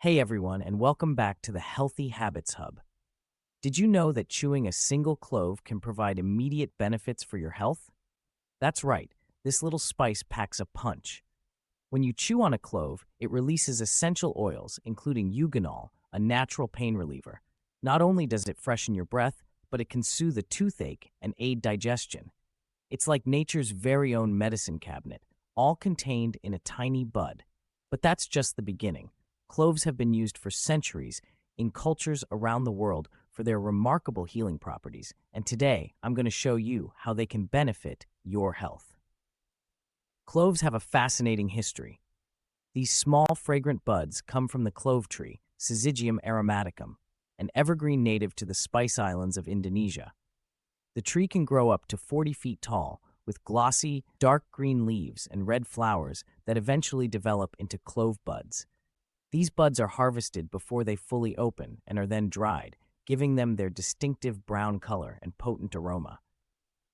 Hey everyone, and welcome back to the Healthy Habits Hub. Did you know that chewing a single clove can provide immediate benefits for your health? That's right, this little spice packs a punch. When you chew on a clove, it releases essential oils, including eugenol, a natural pain reliever. Not only does it freshen your breath, but it can soothe a toothache and aid digestion. It's like nature's very own medicine cabinet, all contained in a tiny bud. But that's just the beginning. Cloves have been used for centuries in cultures around the world for their remarkable healing properties, and today I'm going to show you how they can benefit your health. Cloves have a fascinating history. These small, fragrant buds come from the clove tree, Syzygium aromaticum, an evergreen native to the Spice Islands of Indonesia. The tree can grow up to 40 feet tall, with glossy, dark green leaves and red flowers that eventually develop into clove buds. These buds are harvested before they fully open and are then dried, giving them their distinctive brown color and potent aroma.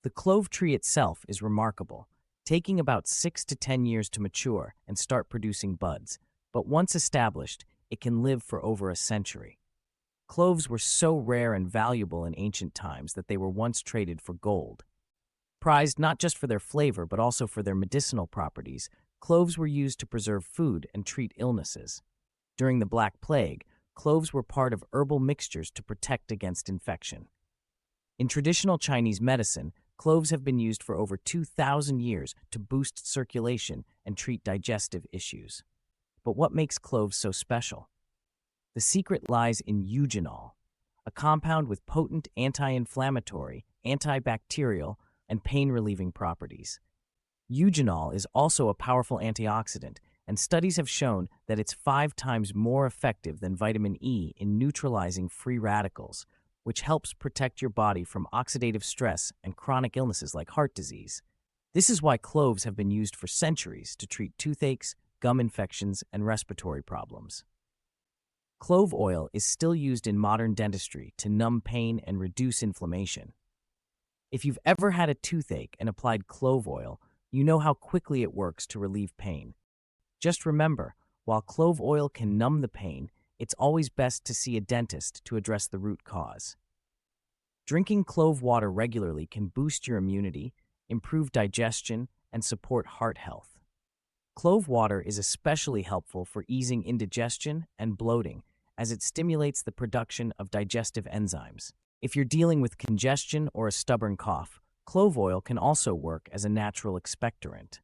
The clove tree itself is remarkable, taking about 6 to 10 years to mature and start producing buds, but once established, it can live for over a century. Cloves were so rare and valuable in ancient times that they were once traded for gold. Prized not just for their flavor but also for their medicinal properties, cloves were used to preserve food and treat illnesses. During the Black Plague, cloves were part of herbal mixtures to protect against infection. In traditional Chinese medicine, cloves have been used for over 2,000 years to boost circulation and treat digestive issues. But what makes cloves so special? The secret lies in eugenol, a compound with potent anti-inflammatory, antibacterial, and pain-relieving properties. Eugenol is also a powerful antioxidant, and studies have shown that it's 5 times more effective than vitamin E in neutralizing free radicals, which helps protect your body from oxidative stress and chronic illnesses like heart disease. This is why cloves have been used for centuries to treat toothaches, gum infections, and respiratory problems. Clove oil is still used in modern dentistry to numb pain and reduce inflammation. If you've ever had a toothache and applied clove oil, you know how quickly it works to relieve pain. Just remember, while clove oil can numb the pain, it's always best to see a dentist to address the root cause. Drinking clove water regularly can boost your immunity, improve digestion, and support heart health. Clove water is especially helpful for easing indigestion and bloating, as it stimulates the production of digestive enzymes. If you're dealing with congestion or a stubborn cough, clove oil can also work as a natural expectorant.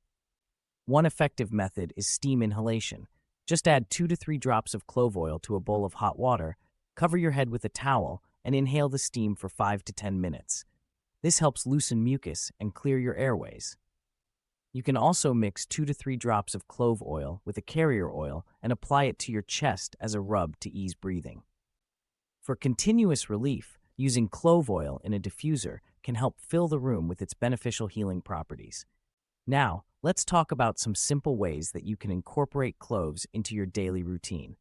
One effective method is steam inhalation. Just add 2 to 3 drops of clove oil to a bowl of hot water, cover your head with a towel, and inhale the steam for 5 to 10 minutes. This helps loosen mucus and clear your airways. You can also mix 2 to 3 drops of clove oil with a carrier oil and apply it to your chest as a rub to ease breathing. For continuous relief, using clove oil in a diffuser can help fill the room with its beneficial healing properties. Now, let's talk about some simple ways that you can incorporate cloves into your daily routine.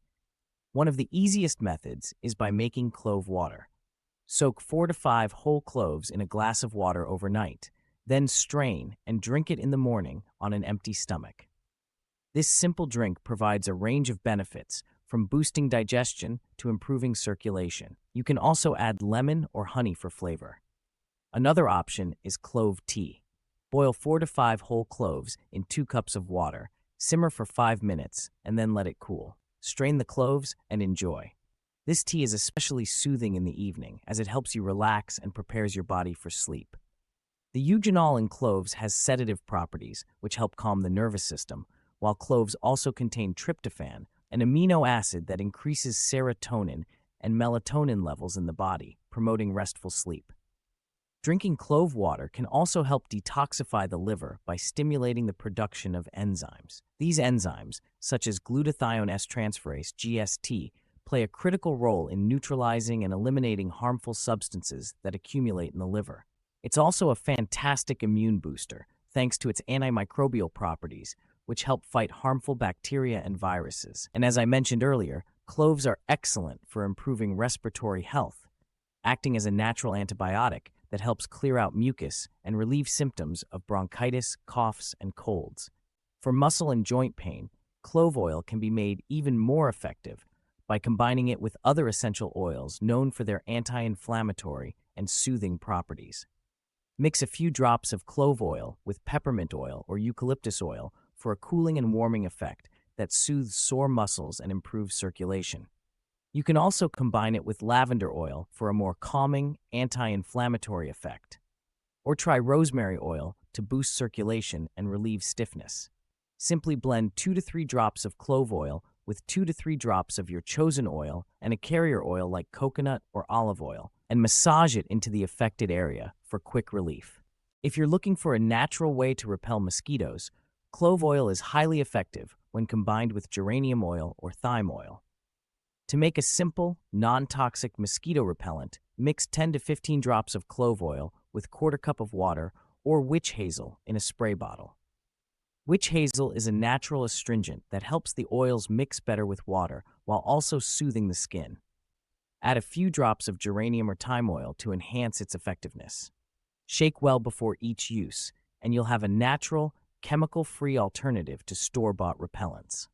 One of the easiest methods is by making clove water. Soak 4 to 5 whole cloves in a glass of water overnight, then strain and drink it in the morning on an empty stomach. This simple drink provides a range of benefits, from boosting digestion to improving circulation. You can also add lemon or honey for flavor. Another option is clove tea. Boil 4 to 5 whole cloves in 2 cups of water, simmer for 5 minutes, and then let it cool. Strain the cloves and enjoy. This tea is especially soothing in the evening, as it helps you relax and prepares your body for sleep. The eugenol in cloves has sedative properties, which help calm the nervous system, while cloves also contain tryptophan, an amino acid that increases serotonin and melatonin levels in the body, promoting restful sleep. Drinking clove water can also help detoxify the liver by stimulating the production of enzymes. These enzymes, such as glutathione S-transferase (GST), play a critical role in neutralizing and eliminating harmful substances that accumulate in the liver. It's also a fantastic immune booster, thanks to its antimicrobial properties, which help fight harmful bacteria and viruses. And as I mentioned earlier, cloves are excellent for improving respiratory health, acting as a natural antibiotic that helps clear out mucus and relieve symptoms of bronchitis, coughs, and colds. For muscle and joint pain, clove oil can be made even more effective by combining it with other essential oils known for their anti-inflammatory and soothing properties. Mix a few drops of clove oil with peppermint oil or eucalyptus oil for a cooling and warming effect that soothes sore muscles and improves circulation. You can also combine it with lavender oil for a more calming, anti-inflammatory effect. Or try rosemary oil to boost circulation and relieve stiffness. Simply blend 2 to 3 drops of clove oil with 2 to 3 drops of your chosen oil and a carrier oil like coconut or olive oil, and massage it into the affected area for quick relief. If you're looking for a natural way to repel mosquitoes, clove oil is highly effective when combined with geranium oil or thyme oil. To make a simple, non-toxic mosquito repellent, mix 10 to 15 drops of clove oil with quarter cup of water or witch hazel in a spray bottle. Witch hazel is a natural astringent that helps the oils mix better with water while also soothing the skin. Add a few drops of geranium or thyme oil to enhance its effectiveness. Shake well before each use, and you'll have a natural, chemical-free alternative to store-bought repellents.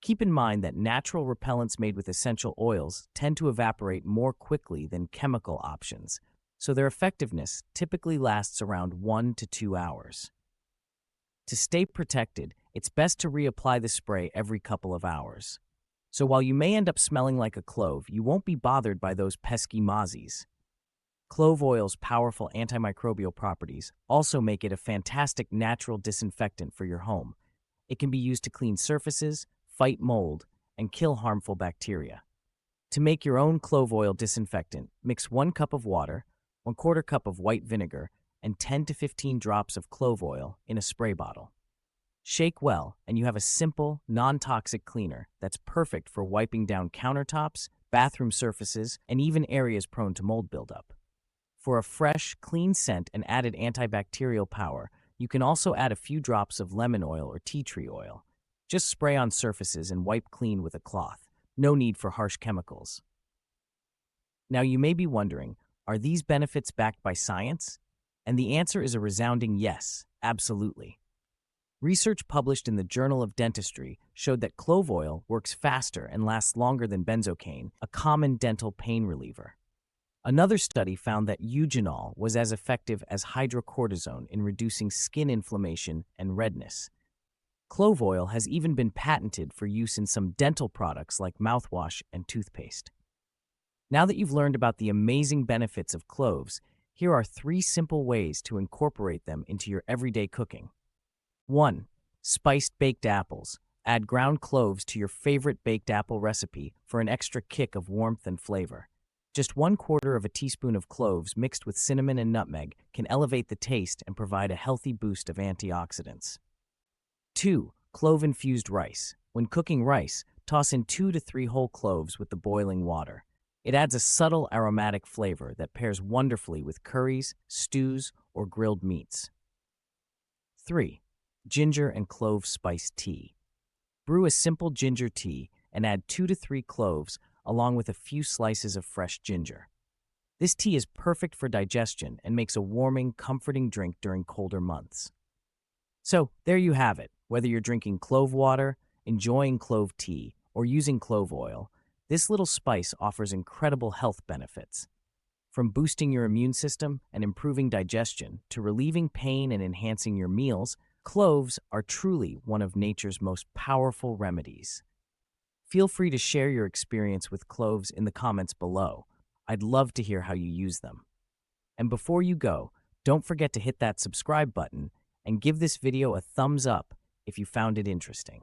Keep in mind that natural repellents made with essential oils tend to evaporate more quickly than chemical options, so their effectiveness typically lasts around 1 to 2 hours. To stay protected, it's best to reapply the spray every couple of hours. So while you may end up smelling like a clove, you won't be bothered by those pesky mozzies. Clove oil's powerful antimicrobial properties also make it a fantastic natural disinfectant for your home. It can be used to clean surfaces, fight mold, and kill harmful bacteria. To make your own clove oil disinfectant, mix 1 cup of water, 1/4 cup of white vinegar, and 10 to 15 drops of clove oil in a spray bottle. Shake well, and you have a simple, non-toxic cleaner that's perfect for wiping down countertops, bathroom surfaces, and even areas prone to mold buildup. For a fresh, clean scent and added antibacterial power, you can also add a few drops of lemon oil or tea tree oil. Just spray on surfaces and wipe clean with a cloth. No need for harsh chemicals. Now you may be wondering, are these benefits backed by science? And the answer is a resounding yes, absolutely. Research published in the Journal of Dentistry showed that clove oil works faster and lasts longer than benzocaine, a common dental pain reliever. Another study found that eugenol was as effective as hydrocortisone in reducing skin inflammation and redness. Clove oil has even been patented for use in some dental products like mouthwash and toothpaste. Now that you've learned about the amazing benefits of cloves, here are 3 simple ways to incorporate them into your everyday cooking. 1. Spiced baked apples. Add ground cloves to your favorite baked apple recipe for an extra kick of warmth and flavor. Just 1/4 teaspoon of cloves mixed with cinnamon and nutmeg can elevate the taste and provide a healthy boost of antioxidants. 2. Clove-infused rice. When cooking rice, toss in 2 to 3 whole cloves with the boiling water. It adds a subtle aromatic flavor that pairs wonderfully with curries, stews, or grilled meats. 3. Ginger and clove spiced tea. Brew a simple ginger tea and add 2 to 3 cloves along with a few slices of fresh ginger. This tea is perfect for digestion and makes a warming, comforting drink during colder months. So, there you have it. Whether you're drinking clove water, enjoying clove tea, or using clove oil, this little spice offers incredible health benefits. From boosting your immune system and improving digestion to relieving pain and enhancing your meals, cloves are truly one of nature's most powerful remedies. Feel free to share your experience with cloves in the comments below. I'd love to hear how you use them. And before you go, don't forget to hit that subscribe button and give this video a thumbs up if you found it interesting.